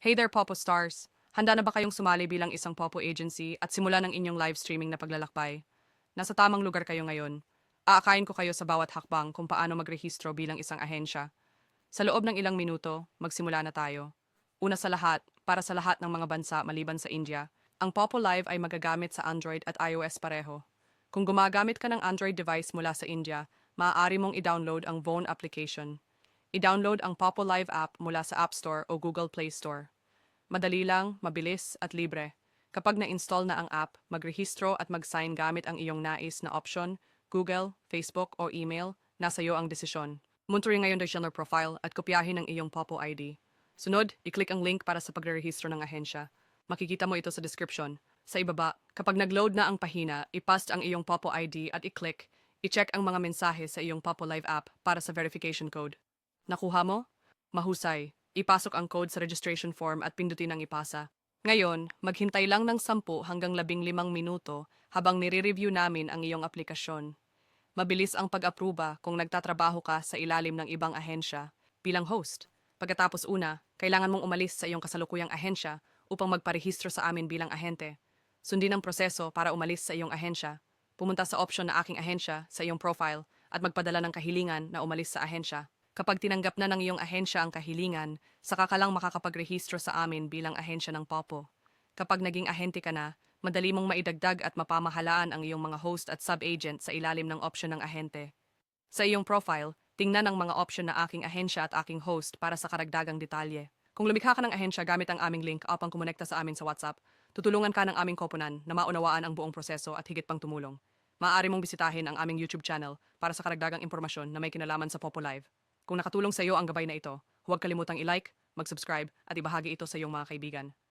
Hey there, Popo Stars! Handa na ba kayong sumali bilang isang Popo agency at simulan ng inyong live streaming na paglalakbay? Nasa tamang lugar kayo ngayon. Aakayin ko kayo sa bawat hakbang kung paano magrehistro bilang isang ahensya. Sa loob ng ilang minuto, magsimula na tayo. Una sa lahat, para sa lahat ng mga bansa maliban sa India, ang Popo Live ay magagamit sa Android at iOS pareho. Kung gumagamit ka ng Android device mula sa India, maaari mong i-download ang Phone application. I-download ang Popo Live app mula sa App Store o Google Play Store. Madali lang, mabilis at libre. Kapag na-install na ang app, magrehistro at mag-sign gamit ang iyong nais na option, Google, Facebook o email, nasa iyo ang desisyon. Munturin ngayon ang profile at kopyahin ang iyong Popo ID. Sunod, i-click ang link para sa pagrerehistro ng ahensya. Makikita mo ito sa description. Sa ibaba, kapag nag-load na ang pahina, i-paste ang iyong Popo ID at i-click. I-check ang mga mensahe sa iyong Popo Live app para sa verification code. Nakuha mo? Mahusay. Ipasok ang code sa registration form at pindutin ang ipasa. Ngayon, maghintay lang ng 10 hanggang 15 minuto habang nire-review namin ang iyong aplikasyon. Mabilis ang pag-aproba kung nagtatrabaho ka sa ilalim ng ibang ahensya bilang host. Pagkatapos kailangan mong umalis sa iyong kasalukuyang ahensya upang magparehistro sa amin bilang ahente. Sundin ang proseso para umalis sa iyong ahensya. Pumunta sa option na aking ahensya sa iyong profile at magpadala ng kahilingan na umalis sa ahensya. Kapag tinanggap na ng iyong ahensya ang kahilingan, saka ka lang makakapagrehistro sa amin bilang ahensya ng Popo. Kapag naging ahente ka na, madali mong maidagdag at mapamahalaan ang iyong mga host at sub-agent sa ilalim ng option ng ahente. Sa iyong profile, tingnan ang mga option na aking ahensya at aking host para sa karagdagang detalye. Kung lumikha ka ng ahensya gamit ang aming link upang kumonekta sa amin sa WhatsApp, tutulungan ka ng aming koponan na maunawaan ang buong proseso at higit pang tumulong. Maaari mong bisitahin ang aming YouTube channel para sa karagdagang impormasyon na may kinalaman sa Popo Live. Kung nakatulong sa iyo ang gabay na ito, huwag kalimutang i-like, mag-subscribe at ibahagi ito sa iyong mga kaibigan.